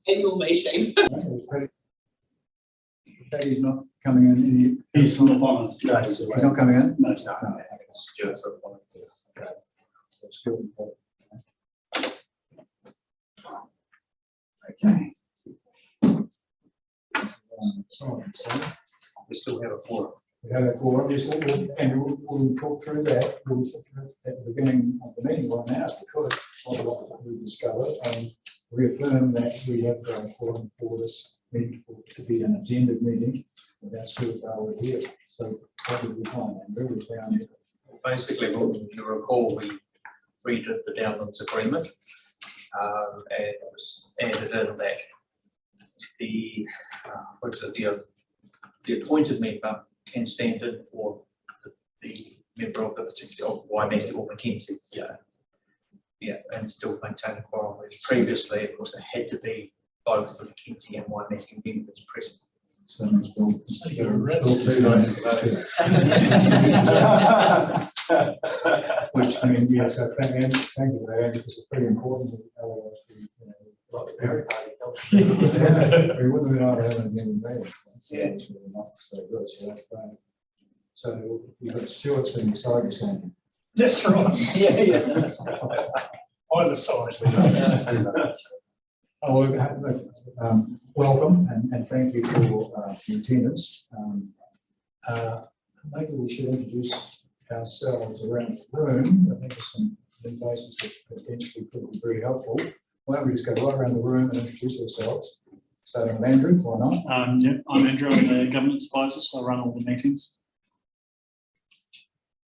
Annual meeting. He's not coming in. He's not on. He's not coming in? No. Stuart's not on. Okay. That's good. Okay. We still have a forum. We have a forum, yes, and we'll talk through that. We'll talk through it at the beginning of the meeting right now, because of what we discovered, and reaffirm that we have a forum for this meeting to be an agenda meeting. That's who we're here. So what did we find? And we found it. Basically, you recall we redid the Downlands agreement, and it was added in that the appointed member can stand in for the member of the particular Waimate or Mackenzie. Yeah, and still maintain a quorum. Previously, of course, it had to be both the Mackenzie and Waimate members present. So you're which I mean, yes, so thank you for that, because it's pretty important. Otherwise, we wouldn't have been able to have an agenda meeting. It's really not so good. So that's great. So you've got Stuart sitting beside you, Sandy. That's right. Yeah. Either side. Welcome and thank you for the attendance. Maybe we should introduce ourselves around the room. I think there's some new faces that potentially could be very helpful. Why don't we just go right around the room and introduce ourselves? Starting with Andrew, why not? Yeah, I'm Andrew, I'm the governance advisor, so I run all the meetings.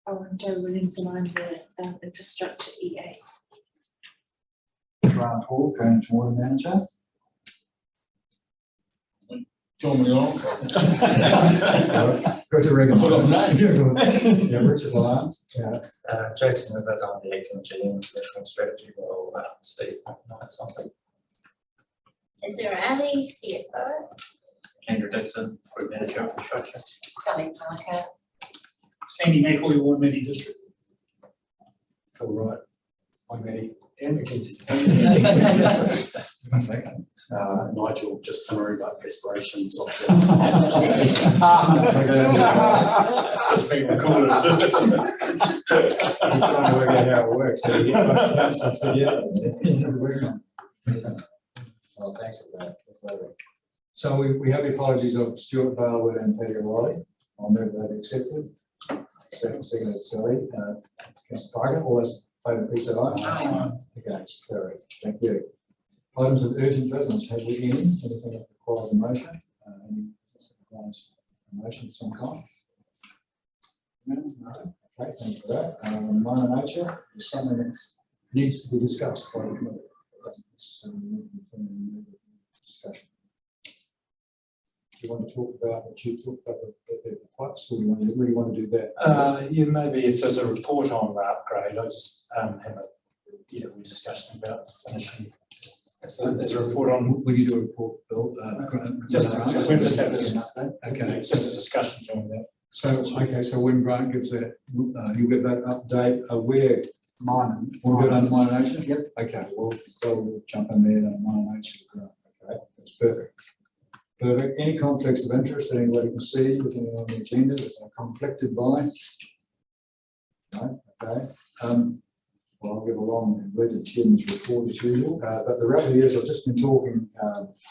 Oh, I'm Jo Williams and I'm the infrastructure EA. Grant Hall, Drainage Water Manager. John McDonald. Go to regular. Forgot name. Yeah, Richard Lamar. Yeah. Jason Ribbert, I'm the acting GM of National Strategy role. Steve Knight, something. Is there Ali, CFO? Andrew Dixon, Group Manager of Infrastructure. Sally Parker. Sandy Macaulay, Waimate District. All right. I'm Eddie. And Mackenzie. Nigel, just Timaru, but restorations of Just being recorded. I'm trying to work out how it works. Oh, thanks for that. That's lovely. So we have the apologies of Stuart Barwood and Peter Riley. I'll move that accepted. Second, Sally. Councillor Parker, all those in favour, please say aye. Against, carried. Thank you. Items of urgent business. Have we anything that requires a motion? Any business that requires a motion of some kind? No. Okay, thank you for that. Minor nature is something that needs to be discussed by the committee. Discussion. Do you want to talk about what you talked about the pipes, or do you really want to do that? yeah, maybe it's as a report on the upgrade. I just have we discussed about finishing. So there's a report on. Will you do a report, Bill? We'll just have this. Okay, it's just a discussion during that. So okay, so when Grant gives that, you'll give that update. Where minor, we'll do it under minor nature. Yep. Okay, we'll jump in there and minor nature. Okay, that's perfect. Perfect. Any conflicts of interest that anybody can see looking on the agenda that are conflicted by? No. Okay. Well, I'll give a long and read the chairman's report as usual. But the reality is, I've just been talking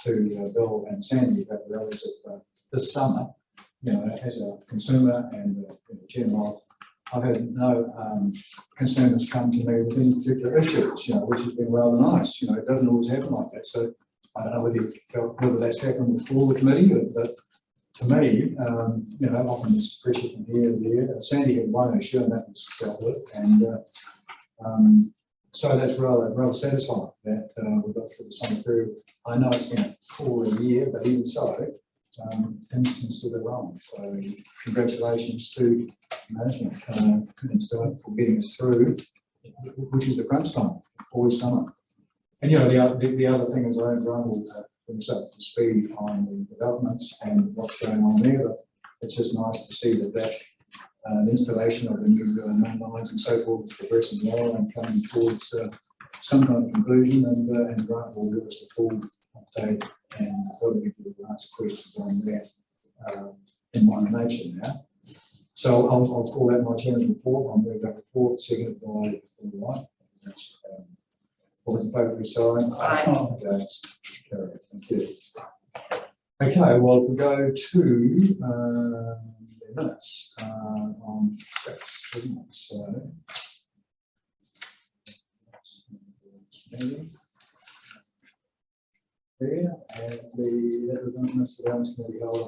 to Bill and Sandy about the realities of this summer. You know, as a consumer and chairman, I've had no consumers come to me with any particular issues. You know, which has been rather nice. You know, it doesn't always happen like that. So I don't know whether you felt whether that's happened with all the committee, but to me, you know, often there's pressure from here to there. Sandy had one issue, and that was dealt with, and so that's rather satisfying that we got through the summer period. I know it's been a poor year, but even so, things can still go wrong. So congratulations to management and staff for getting us through, which is the crunch time, always summer. And you know, the other thing is, I will bring us up to speed on the developments and what's going on there. But it's just nice to see that the installation of the new main lines and so forth is progressing well and coming towards some kind of conclusion, and Grant will give us the full update, and probably we will ask questions on that in minor nature now. So I'll call that my chairman's report. I'll move that report, seconded by all right. All those in favour, please sign. Aye. Against, carried. Thank you. Okay, well, if we go to the minutes on 6, isn't it? So there, and the minutes of the Downlands Committee held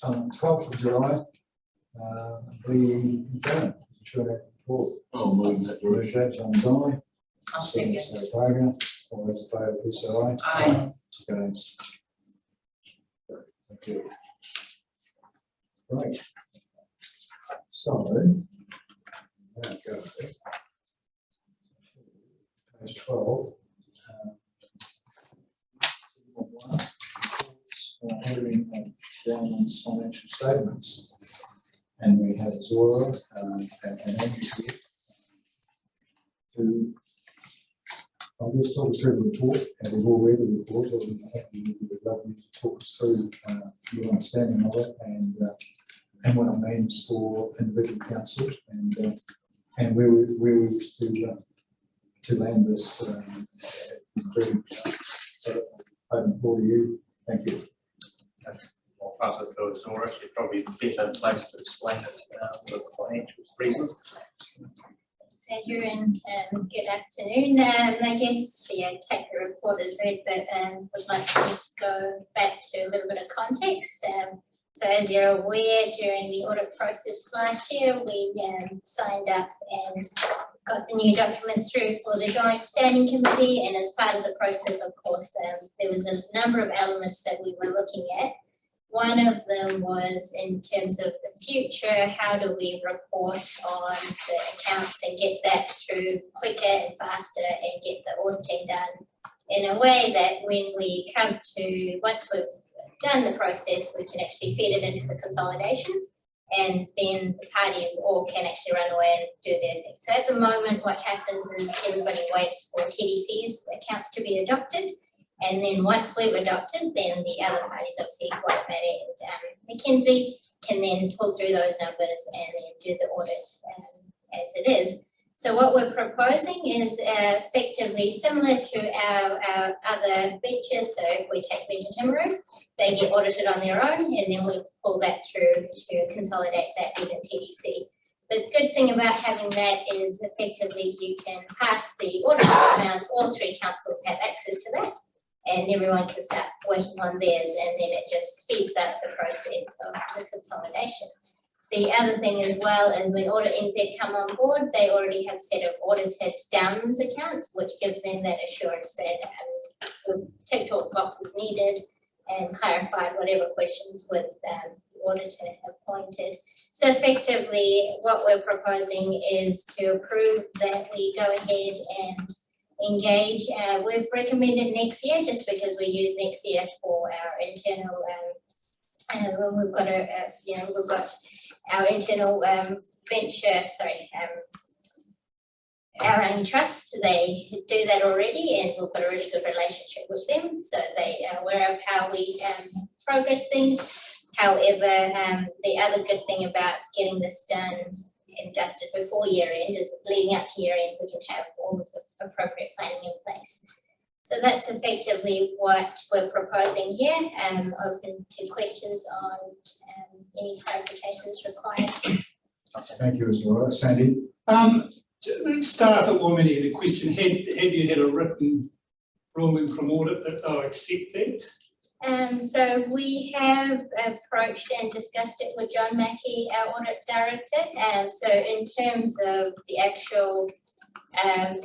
on 12th of July. The adjournment, report. Oh, moving that Move direction. that, John's aye. I'll second. So, Wagner, all those in favour, please say aye. Aye. Against. Thank you. Right. So, now go. Page 12. Hearing of Downlands financial statements. And we have Zora and Andrew here to, I'll just talk us through the report, and we've all read the report, but we'd love you to talk us through your understanding of it and what it means for individual councils and where we wish to land this. So, open for you. Thank you. I'll pass it to Zora. She's probably better placed to explain it for the financial reasons. Andrew, and good afternoon. I guess, take the report as read, but would like to just go back to a little bit of context. So as you're aware, during the audit process last year, we signed up and got the new document through for the Joint Standing Committee, and as part of the process, of course, there was a number of elements that we were looking at. One of them was in terms of the future, how do we report on the accounts and get that through quicker and faster and get the auditing done in a way that when we come to, once we've done the process, we can actually feed it into the consolidation and then the parties all can actually run away and do their thing. So at the moment, what happens is everybody waits for TDC's accounts to be adopted. And then once we've adopted, then the other parties, obviously Whiteman and McKinsey, can then pull through those numbers and then do the audit as it is. So what we're proposing is effectively similar to our other ventures. So if we take Venture Timaru, they get audited on their own and then we pull that through to consolidate that within TDC. The good thing about having that is effectively you can pass the audit amounts, all three councils have access to that. And everyone can start working on theirs, and then it just speeds up the process of the consolidation. The other thing as well is when Audit NZ come on board, they already have a set of audited Downlands accounts, which gives them that assurance that we've ticked all the boxes needed and clarified whatever questions with the auditor appointed. So effectively, what we're proposing is to approve that we go ahead and engage. We've recommended next year just because we use next year for our internal. We've got we've got our internal venture. Our own trust. They do that already, and we've got a really good relationship with them. So they are aware of how we progress things. However, the other good thing about getting this done and dusted before year end is leading up to year end, we can have all of the appropriate planning in place. So that's effectively what we're proposing here. Open to questions on any clarifications required. Thank you, Zora. Sandy? Let's start at one minute. The question, had you had a written ruling from audit that they'll accept that? So we have approached and discussed it with John Mackey, our audit director. So in terms of the actual, I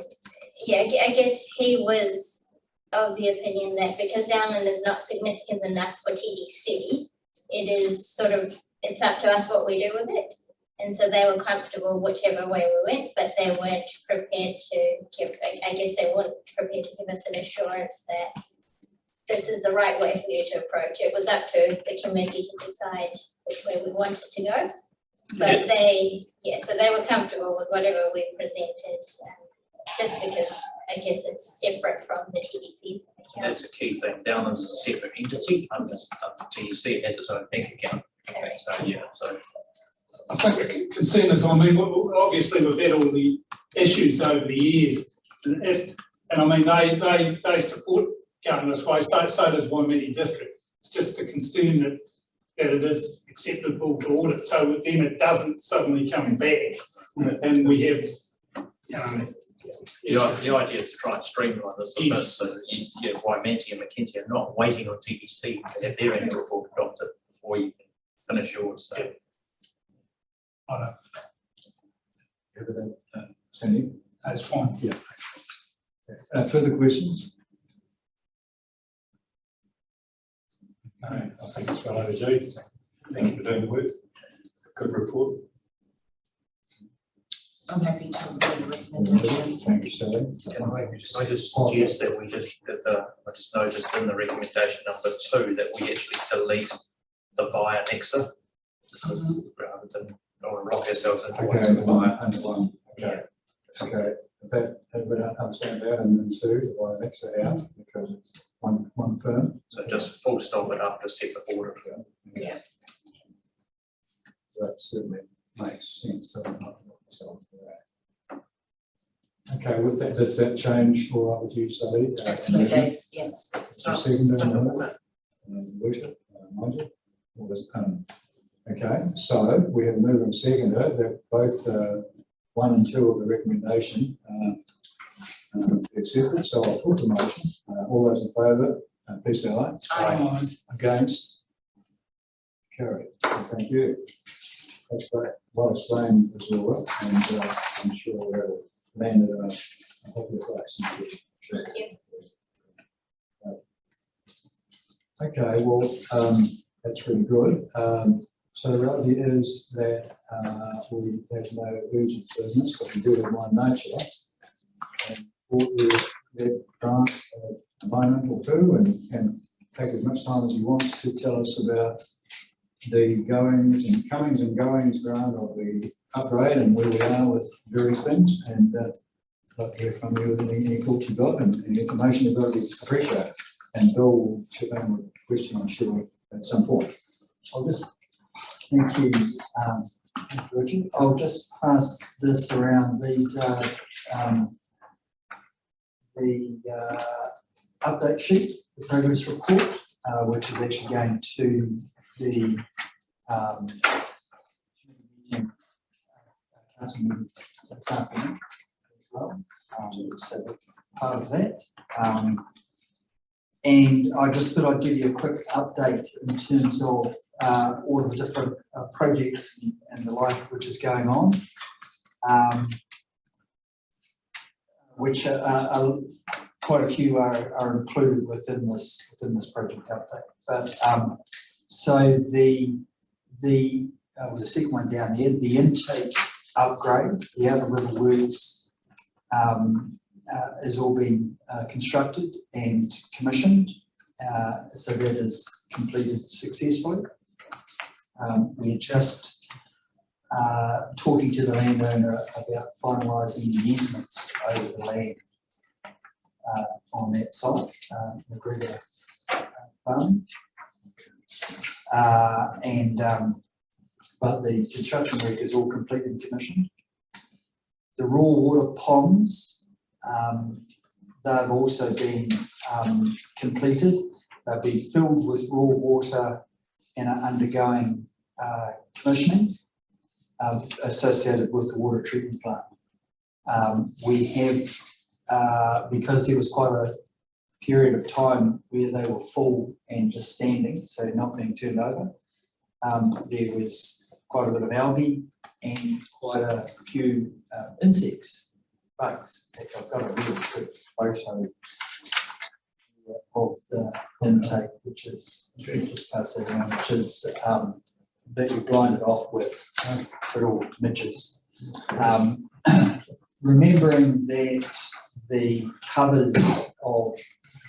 guess he was of the opinion that because Downland is not significant enough for TDC, it is sort of, it's up to us what we do with it. And so they were comfortable whichever way we went, but they weren't prepared to give, I guess they weren't prepared to give us an assurance that this is the right way for you to approach. It was up to the committee to decide which way we wanted to go. But so they were comfortable with whatever we presented, just because I guess it's separate from the TDC's That's accounts. a key thing. Downlands is a separate entity, under TDC has its own bank account. Correct. So, yeah, so. I think the concern is, I mean, obviously we've had all the issues over the years. And I mean, they support going this way, so does Waimea District. It's just the concern that it is acceptable to audit, so then it doesn't suddenly come back. And we have, you know. The idea is to try and streamline this a bit, Yes. so that Waimea and Mackenzie are not waiting on TDC to have their annual report adopted before you can finish yours, so. Evident, Sandy? That's fine. Further questions? No, I think it's well overdue. Thank you for doing the work. Good report. I'm happy to agree with the recommendation. Thank you, Sally. Can I just suggest that we just, I just noticed in the recommendation number 2 that we actually delete the buyer nexa. Rather than, don't want to lock ourselves into one Okay, sort of buyer. under one, okay, okay. That, everybody understand that, and then Sue, why next to out, because it's one firm. So just full stop it after separate order. Yeah. That certainly makes sense. So I'm not myself for that. Okay, with that, does that change all right with you, Sally? Absolutely, yes. Second, worship, Nigel? Or was it, okay, so we have moved and seconded that both 1 and 2 of the recommendation accepted. So I'll put the motion. All those in favour, please say aye. Aye. Against? Carried. Thank you. That's great. Well explained as well, and I'm sure we'll land at a happy place. Thank you. Okay, well, that's really good. So the reality is that we have no urgent business, but we do have one nature. And we'll let Grant a moment or two and take as much time as he wants to tell us about the goings and comings and goings, Grant, of the upgrade and where we are with various things. And I'd like to hear from you any thoughts you've got and any information you've got, we appreciate it. And Bill will chip in with a question, I'm sure, at some point. I'll just, thank you, Richard. I'll just pass this around. These are the update sheet, the progress report, which is actually going to the council meeting this afternoon as well. So that's part of that. And I just thought I'd give you a quick update in terms of all of the different projects and the like which is going on, which are quite a few are included within this project update. But so the second one down there, the intake upgrade, the Outer River Works, has all been constructed and commissioned, so that is completed successfully. We're just talking to the landowner about finalising the easements over the land on that site, McGregor Farm. But the construction work is all completed and commissioned. The raw water ponds, they've also been completed. They've been filled with raw water and are undergoing commissioning associated with the water treatment plant. We have, because there was quite a period of time where they were full and just standing, so not being turned over, there was quite a bit of algae and quite a few insects, bugs. I've got a really good photo of the intake, which is just pass that around, which is that we blinded off with little midges. Remembering that the covers of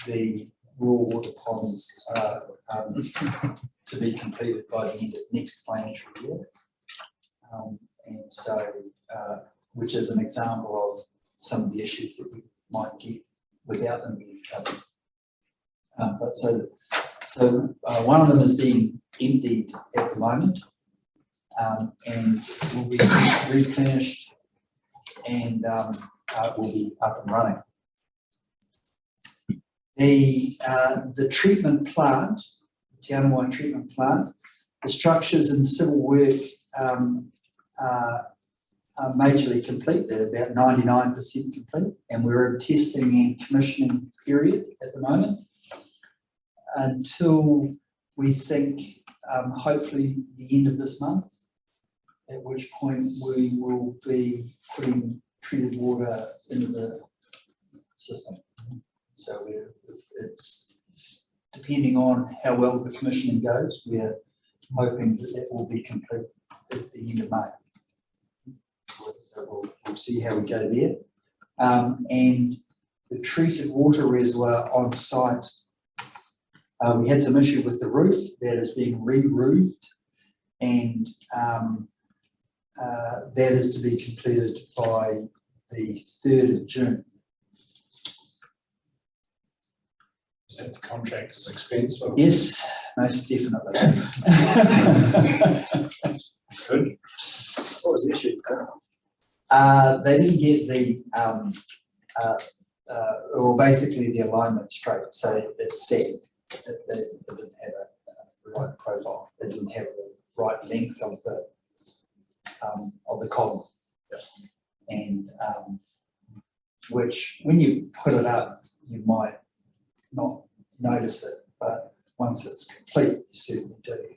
the raw water ponds are to be completed by the end of next financial year. And so, which is an example of some of the issues that we might get without them being covered. One of them is being emptied at the moment, and will be replenished and will be up and running. The treatment plant, the Timaru treatment plant, the structures and civil work are majorly complete. They're about 99% complete, and we're in testing and commissioning period at the moment until we think hopefully the end of this month, at which point we will be putting treated water into the system. So it's depending on how well the commissioning goes, we're hoping that that will be complete at the end of May. So we'll see how we go there. And the treated water reservoir on site, we had some issue with the roof that is being re-roofed, and that is to be completed by the 3rd of June. Is that the contractor's expense? Or? Yes, most definitely. Good. What was the issue? They didn't get the, or basically the alignment straight, so it said that they didn't have the right profile. They didn't have the right length of the column, and which when you put it up, you might not notice it, but once it's complete, you certainly do.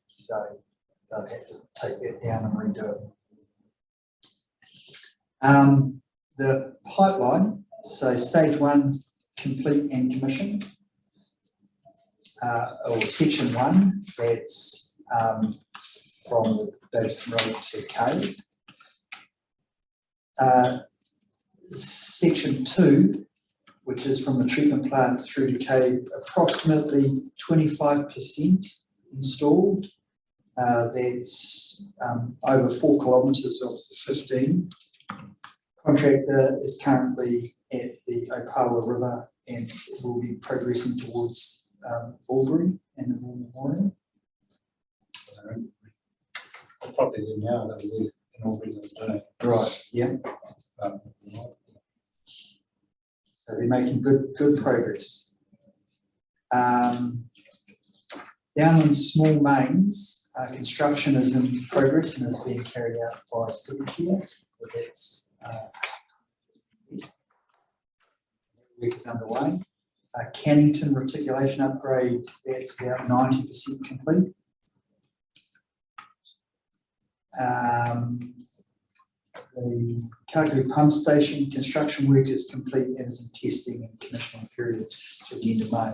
So they'll have to take that down and redo it. The pipeline, so stage 1 complete and commissioned, or section 1, that's from the Davison Road to Cave. Section 2, which is from the treatment plant through to Cave, approximately 25% installed. That's over 4 kilometres of the 15. Contractor is currently at the Opawa River and will be progressing towards Albury and the War Memorial. I'll probably do now, that was in Albury today. Right, yeah. So they're making good progress. Downlands small mains, construction is in progress and is being carried out by Secure. So that's work is underway. Cannington reticulation upgrade, that's about 90% complete. The Kaku pump station construction work is complete and is in testing and commissioning period to the end of May.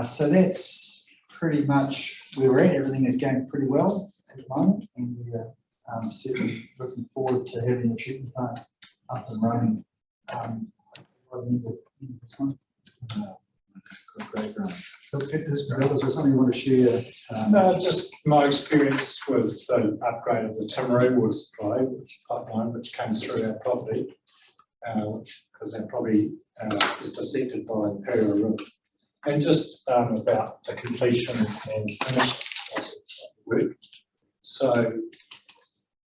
So that's pretty much where we're at. Everything is going pretty well at the moment, and we're certainly looking forward to having the treatment plant up and running by the end of this month. Great, Grant. Is there something you want to share? No, just my experience with the upgrade of the Timaru water supply, pipeline, which came through our property, because that probably is dissected by Imperial River, and just about the completion and finish of the work. So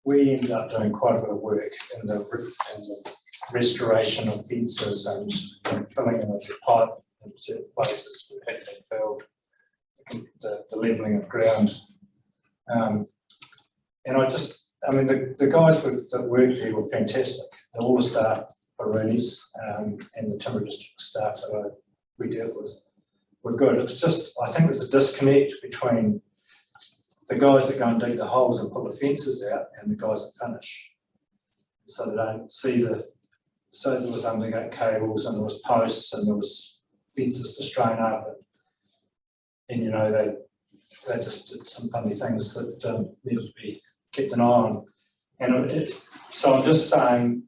we ended up doing quite a bit of work in the restoration of fences and filling in of the pipe in certain places that had been filled, the levelling of ground. And I mean, the guys that worked here were fantastic. All the staff, Baroonies, and the Timaru District staff that we dealt with were good. It's just, I think there's a disconnect between the guys that go and dig the holes and put the fences out and the guys that finish. So they don't see so there was undergate cables and there was posts and there was fences to strain up, and you know, they just did some funny things that needed to be kept an eye on. And so I'm just saying,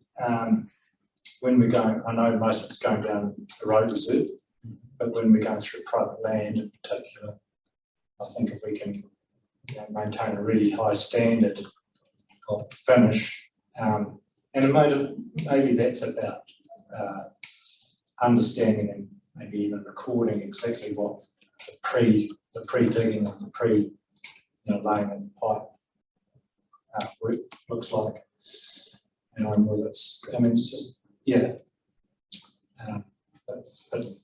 when we're going, I know most of it's going down the road reserve, but when we're going through private land in particular, I think if we can maintain a really high standard of finish, And maybe that's about understanding and maybe even recording exactly what the pre-digging and the laying of the pipe work looks like. Whether it's just, yeah. But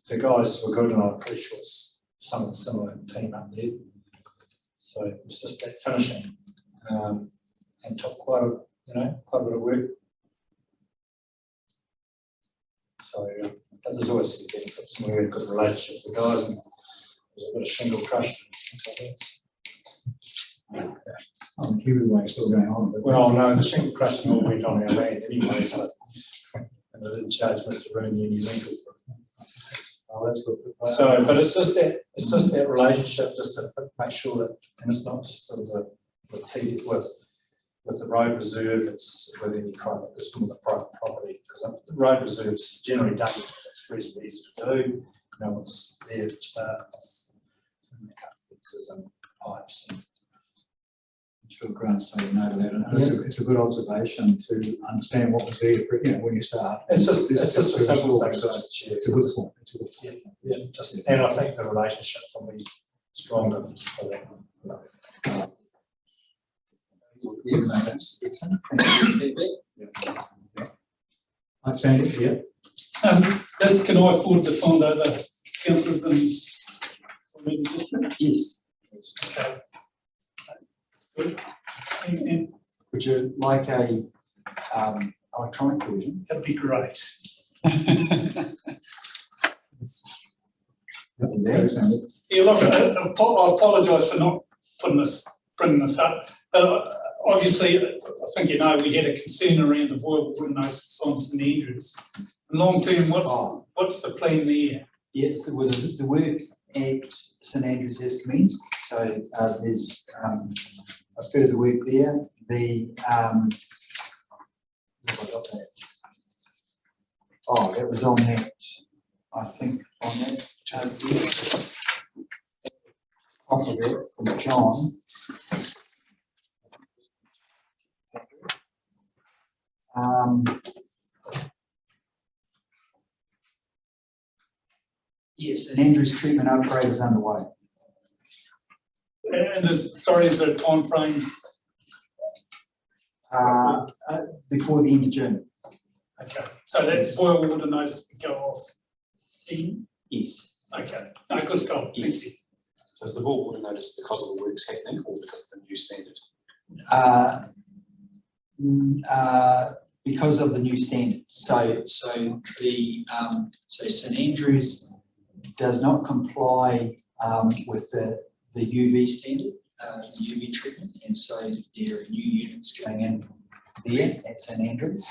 the guys were good, and I'm pretty sure it's some of the similar team up there. So it's just that finishing, and took quite a bit of work. So but there's always some benefits, and we had a good relationship with the guys, and there's a bit of shingle crushed. Oh, Kiwi still going on. But Well, no, the shingle crushing all went on our land anyway, so and I didn't charge Mr. Rooney any rental for it. oh, that's good. So, but it's just that relationship, just to make sure that, and it's not just with the road reserve, it's with any private, it's with the private property, because the road reserve's generally done, it's reasonably easy to do, it's there to start, and cut fences and pipes. And Sure, Grant's taken note of that, and it's a good observation to understand what was there, when you start. it's just a simple thing, It's just a good point. It's a good point. yeah, just, and I think the relationships will be stronger for that. Yeah, no, that's excellent. Thank you. I send it here. This, can I forward this on to other councillors in the district? Yes. Okay. Good. And Would you like a electronic version? that'd be great. Yeah, look, I apologise for not bringing this up, but obviously, I think we had a concern around the boil water notice on St Andrews. Long term, what's the plan there? Yes, the work at St Andrews has commenced, so there's a further work there. Where have I got that? Oh, that was on that, I think, on that off of it from John. Yes, an Andrews treatment upgrade is underway. And is there a time frame? Before the end of June. Okay, so that boil water notice would go off soon? Yes. Okay, no, good start. Thank you. So is the boil water notice because of the works happening or because of the new standard? Because of the new standard. So St Andrews does not comply with the UV standard, the UV treatment, and so there are new units going in there at St Andrews.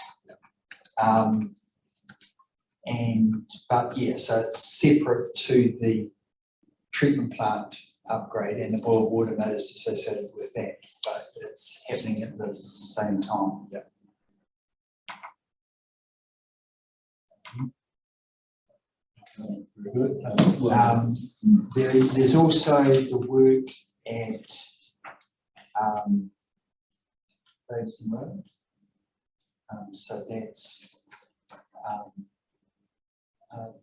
But yeah, so it's separate to the treatment plant upgrade and the boil water notice associated with that, but it's happening at the same time. Yeah. Very good. There's also the work at Davidson Road. So that's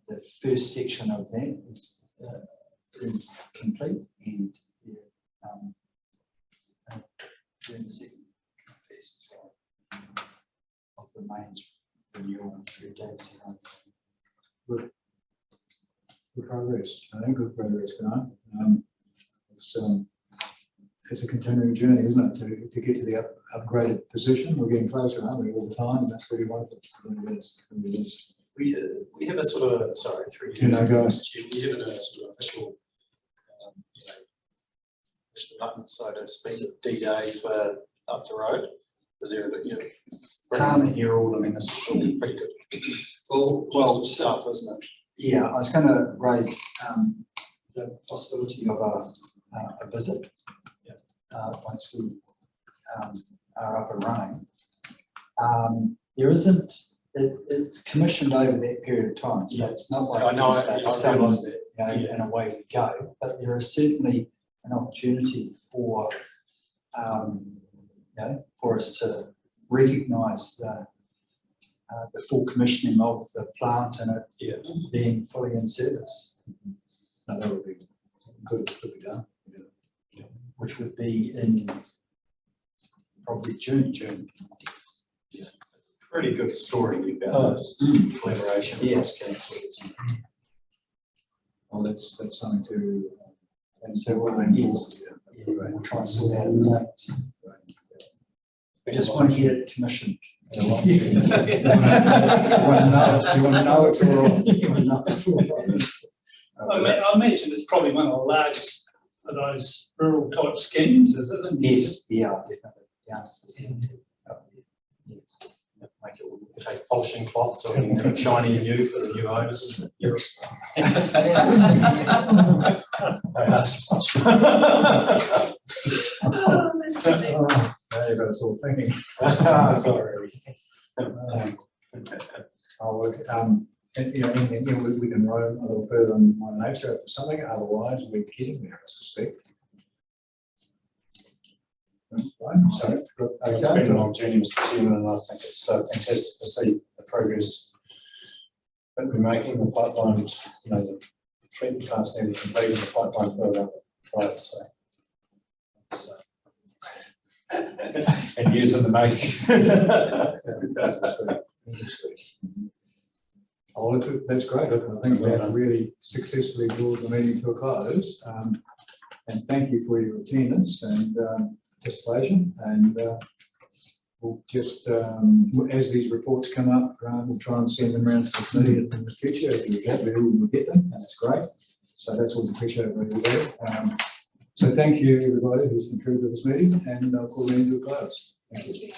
the first section of that is complete, and doing the second piece of the mains renewal through Davidson Road. Good. Good progress. I think good progress, Grant. It's a continuing journey, isn't it, to get to the upgraded position. We're getting closer, aren't we, all the time, and that's really wonderful. It is. We have a sort of, sorry, through You know, guys. we have a sort of official, push the button, so to speak, D-Day for up the road. Is there, here all, this is all pretty good. Well, stuff, isn't it? Yeah, I was going to raise the possibility of a visit once we are up and running. There isn't. It's commissioned over that period of time, so it's not like I know. I realise that. And away we go. But there is certainly an opportunity for for us to recognise the full commissioning of the plant and it being fully in service, No, that would be good to be done. which would be in probably June. Pretty good story about collaboration across councils. Well, that's something to. And so we'll we'll try and sort out that. We just want to get it commissioned. You want to know it's all right. You want to know it's all right. I mentioned it's probably one of the largest of those rural type schemes, is it? in New Yes, yeah, definitely. Yeah. Make it, we'll take polishing cloth so we can have it shiny and new for the new owners. Now you've got us all thinking. Sorry. We can roam a little further on my nature for something, otherwise we're kidding there, I suspect. Fine, so, It's okay. been a long journey, Mr. Chairman, and I think it's fantastic to see the progress that we're making, the pipeline, the treatment plant's nearly completed, the pipeline's well up the right, so. And years in the making. Oh, look, that's great. Look, I think that really successfully brought the meeting to a close. And thank you for your attendance and participation. And we'll just, as these reports come up, we'll try and send them around to the committee in the future. If we get them, and that's great. So that's all appreciated by everybody. So thank you, everybody who's contributed to this meeting, and I'll call the meeting to a close. Thank you.